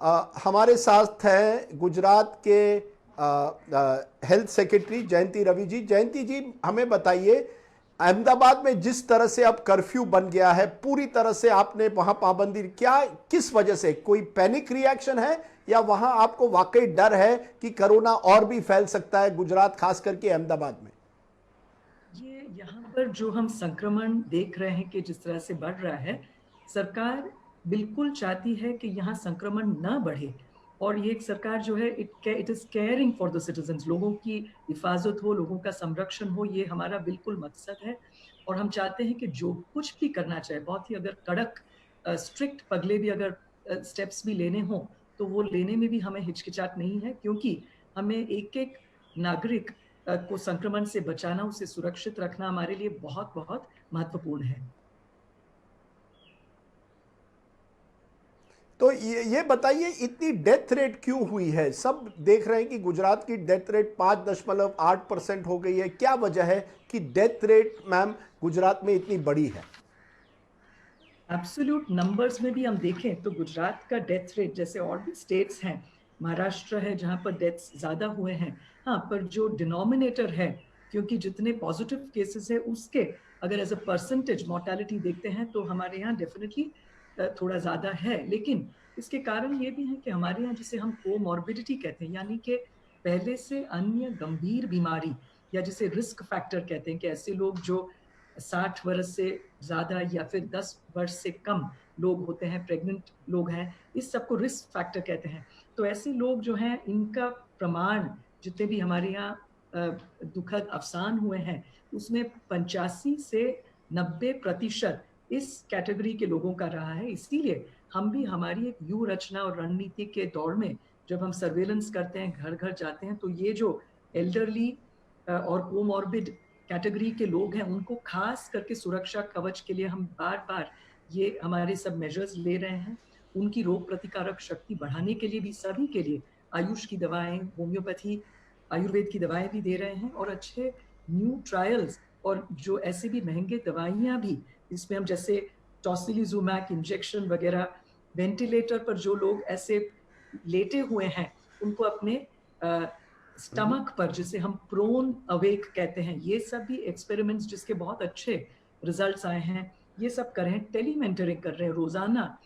हमारे साथ हैं गुजरात के हेल्थ सेक्रेटरी जयंती रवि जी। जयंती जी, हमें बताइए, अहमदाबाद में जिस तरह से अब कर्फ्यू बन गया है, पूरी तरह से आपने वहां पाबंदी, क्या किस वजह से, कोई पैनिक रिएक्शन है या वहां आपको वाकई डर है कि कोरोना और भी फैल सकता है गुजरात, खास करके अहमदाबाद में? ये यहाँ पर जो हम संक्रमण देख रहे हैं कि जिस तरह से बढ़ रहा है, सरकार बिल्कुल चाहती है कि यहाँ संक्रमण ना बढ़े। और ये एक सरकार जो है it is caring for the citizens, लोगों की हिफाजत हो, लोगों का संरक्षण हो, ये हमारा बिल्कुल मकसद है। और हम चाहते हैं कि जो कुछ भी करना चाहे, बहुत ही अगर कड़क स्ट्रिक्ट पगले भी अगर स्टेप्स भी लेने हों, तो वो लेने में भी हमें हिचकिचाहट नहीं है, क्योंकि हमें एक एक नागरिक को संक्रमण से बचाना, उसे सुरक्षित रखना हमारे लिए बहुत बहुत महत्वपूर्ण है। तो ये बताइए, इतनी डेथ रेट क्यों हुई है? सब देख रहे हैं कि गुजरात की डेथ रेट 5.8% हो गई है। क्या वजह है कि डेथ रेट, मैम, गुजरात में इतनी बड़ी है? एब्सोल्यूट नंबर्स में भी हम देखें तो गुजरात का डेथ रेट, जैसे और भी स्टेट्स हैं, महाराष्ट्र है जहां पर डेथ्स ज्यादा हुए हैं, हाँ, पर जो डिनोमिनेटर है, क्योंकि जितने पॉजिटिव केसेस है उसके अगर एज अ परसेंटेज मोर्टेलिटी देखते हैं तो हमारे यहाँ डेफिनेटली थोड़ा ज्यादा है। लेकिन इसके कारण ये भी है कि हमारे यहाँ जिसे हम कोमॉर्बिडिटी कहते हैं, यानी कि पहले से अन्य गंभीर बीमारी, या जिसे रिस्क फैक्टर कहते हैं, कि ऐसे लोग जो 60 वर्ष से ज्यादा या फिर 10 वर्ष से कम लोग होते हैं, प्रेग्नेंट लोग हैं, इस सबको रिस्क फैक्टर कहते हैं। तो ऐसे लोग जो हैं, इनका प्रमाण जितने भी हमारे यहाँ दुखद अवसान हुए हैं, उसमें 85 से 90% इस कैटेगरी के लोगों का रहा है। इसीलिए हम भी हमारी एक व्यूह रचना और रणनीति के दौर में जब हम सर्वेलेंस करते हैं, घर घर जाते हैं, तो ये जो एल्डरली और कोमॉर्बिड कैटेगरी के लोग हैं, उनको खास करके सुरक्षा कवच के लिए हम बार बार ये हमारे सब मेजर्स ले रहे हैं। उनकी रोग प्रतिकारक शक्ति बढ़ाने के लिए भी, सभी के लिए आयुष की दवाएं, होम्योपैथी, आयुर्वेद की दवाएं भी दे रहे हैं, और अच्छे न्यू ट्रायल्स और जो ऐसे भी महंगे दवाइयां भी, इसमें हम जैसे टॉसिलिजुमैब इंजेक्शन वगैरह, वेंटिलेटर पर जो लोग ऐसे लेटे हुए हैं, उनको अपने स्टमक पर, जिसे हम प्रोन अवेक कहते हैं, ये सब भी एक्सपेरिमेंट्स जिसके बहुत अच्छे रिजल्ट्स आए हैं, ये सब कर रहे हैं। टेलीमेंटरिंग कर रहे हैं, रोजाना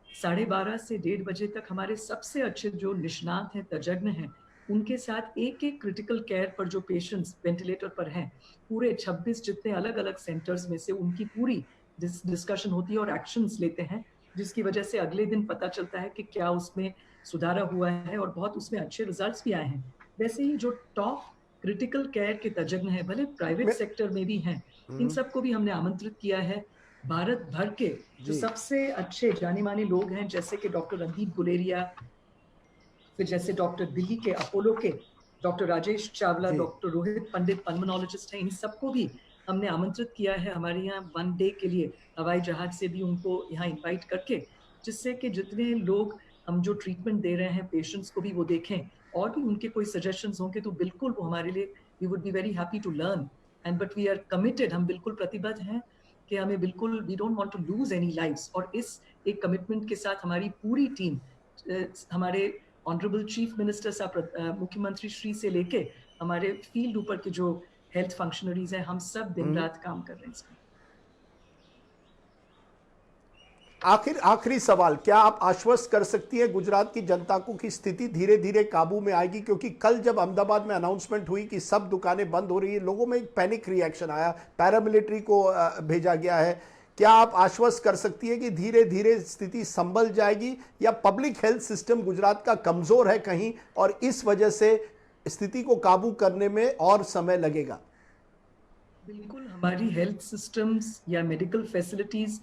12:30 से 1:30 तक हमारे सबसे अच्छे जो निष्णात हैं, तज्ञ हैं, उनके साथ एक एक क्रिटिकल केयर पर जो पेशेंट्स वेंटिलेटर पर हैं, पूरे 26 जितने अलग अलग सेंटर्स में से उनकी पूरी डिस्कशन होती है और एक्शंस लेते हैं, जिसकी वजह से अगले दिन पता चलता है कि क्या उसमें सुधारा हुआ है, और बहुत उसमें अच्छे रिजल्ट्स भी आए हैं। वैसे ही जो टॉप क्रिटिकल केयर के तज्ञ हैं, भले प्राइवेट मैं सेक्टर में भी हैं, इन सबको भी हमने आमंत्रित किया है। भारत भर के जो जी सबसे अच्छे जाने माने लोग हैं, जैसे कि डॉक्टर रणदीप गुलेरिया, फिर जैसे डॉक्टर दिल्ली के अपोलो के डॉक्टर राजेश चावला, जी डॉक्टर रोहित पंडित पल्मोनोलॉजिस्ट हैं, इन सबको भी हमने आमंत्रित किया है हमारे यहाँ 1 डे के लिए, हवाई जहाज से भी उनको यहाँ इनवाइट करके, जिससे कि जितने लोग हम जो ट्रीटमेंट दे रहे हैं पेशेंट्स को भी वो देखें, और भी उनके कोई सजेशंस होंगे तो बिल्कुल वो हमारे लिए, we would be very happy to learn. And but we are committed, हम बिल्कुल प्रतिबद्ध हैं कि हमें बिल्कुल, we don't want to lose any lives. और इस एक कमिटमेंट के साथ हमारी पूरी टीम, हमारे ऑनरेबल चीफ मिनिस्टर साहब, मुख्यमंत्री श्री से लेके हमारे फील्ड ऊपर के जो हेल्थ फंक्शनरीज हैं, हम सब दिन रात काम कर रहे हैं इसमें। आखिरी सवाल, क्या आप आश्वस्त कर सकती है गुजरात की जनता को कि स्थिति धीरे धीरे काबू में आएगी? क्योंकि कल जब अहमदाबाद में अनाउंसमेंट हुई कि सब दुकानें बंद हो रही है, लोगों में एक पैनिक रिएक्शन आया, पैरामिलिट्री को भेजा गया है। क्या आप आश्वस्त कर सकती है कि धीरे धीरे स्थिति संभल जाएगी, या पब्लिक हेल्थ सिस्टम गुजरात का कमजोर है कहीं और इस वजह से स्थिति को काबू करने में और समय लगेगा? बिल्कुल हमारी हेल्थ सिस्टम्स या मेडिकल फैसिलिटीज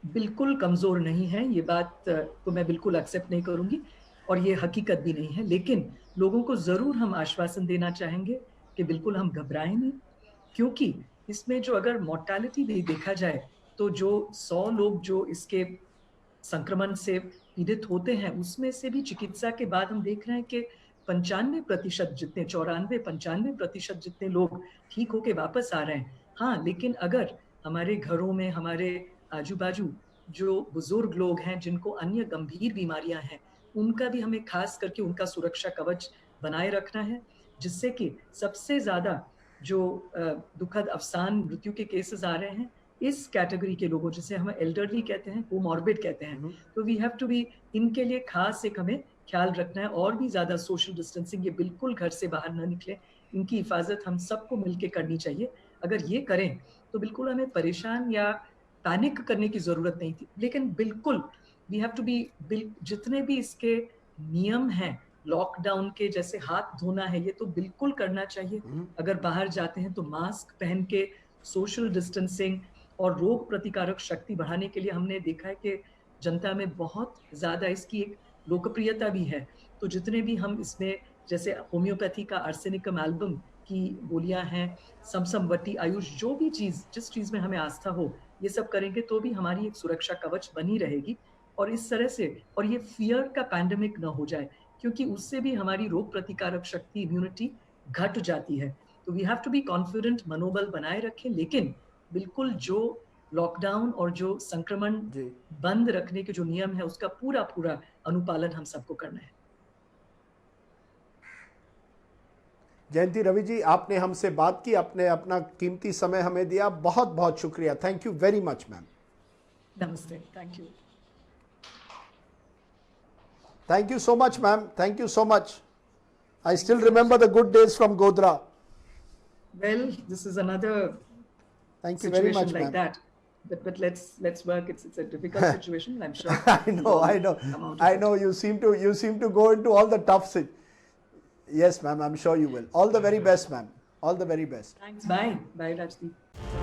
बिल्कुल कमजोर नहीं है, ये बात तो मैं बिल्कुल एक्सेप्ट नहीं करूंगी, और ये हकीकत भी नहीं है। लेकिन लोगों को जरूर हम आश्वासन देना चाहेंगे कि बिल्कुल हम घबराएं नहीं, क्योंकि इसमें जो अगर मोर्टालिटी भी देखा जाए, तो जो 100 लोग जो इसके संक्रमण से पीड़ित होते हैं, उसमें से भी चिकित्सा के बाद हम देख रहे हैं कि 95% जितने, 94-95% जितने लोग ठीक होके वापस आ रहे हैं। हाँ, लेकिन अगर हमारे घरों में, हमारे आजू बाजू जो बुजुर्ग लोग हैं जिनको अन्य गंभीर बीमारियां हैं, उनका भी हमें खास करके उनका सुरक्षा कवच बनाए रखना है, जिससे कि सबसे ज़्यादा जो दुखद अवसान मृत्यु के केसेस आ रहे हैं, इस कैटेगरी के लोगों जिसे हम एल्डरली कहते हैं, कोमॉर्बिड कहते हैं। तो वी हैव टू बी इनके लिए खास एक हमें ख्याल रखना है और भी ज़्यादा सोशल डिस्टेंसिंग, ये बिल्कुल घर से बाहर ना निकलें, इनकी हिफाज़त हम सबको मिलके करनी चाहिए। अगर ये करें, तो बिल्कुल हमें परेशान या पैनिक करने की ज़रूरत नहीं थी। लेकिन बिल्कुल वी हैव टू बी जितने भी इसके नियम हैं, लॉकडाउन के जैसे हाथ धोना है, ये तो बिल्कुल करना चाहिए। अगर बाहर जाते हैं तो मास्क पहन के सोशल डिस्टेंसिंग और रोग प्रतिकारक शक्ति बढ़ाने के लिए हमने देखा है कि जनता में बहुत ज़्यादा इसकी एक लोकप्रियता भी है। तो जितने भी हम इसमें जैसे होम्योपैथी का आर्सेनिकम एल्बम की गोलियाँ हैं, समसमवती, आयुष, जो भी चीज़ जिस चीज़ में हमें आस्था हो, ये सब करेंगे तो भी हमारी एक सुरक्षा कवच बनी रहेगी। और इस तरह से और ये फ़ियर का पैंडेमिक ना हो जाए, क्योंकि उससे भी हमारी रोग प्रतिकारक शक्ति, इम्यूनिटी घट जाती है। तो we have to be confident, मनोबल बनाए रखें, लेकिन बिल्कुल जो लॉकडाउन और जो संक्रमण जी। बंद रखने के जो नियम है, उसका पूरा-पूरा अनुपालन हम सबको करना है। जयंती रवि जी, आपने हमसे बात की, आपने अपना कीमती समय हमें दिया, बहुत बहुत शुक्रिया। Thank you very much ma'am. नमस्ते, thank you. Thank you so much, ma'am. Thank you so much. I still remember the good days from Godhra. Well, this is another Thank you very situation much, like ma'am. that. But let's work. It's a difficult situation, and I'm sure I know, we'll I know, come out of I it. know. You seem to go into all the tough sit. Yes, ma'am. I'm sure you will. All the very best, ma'am. All the very best. Thanks. Bye. Bye, Rajdeep.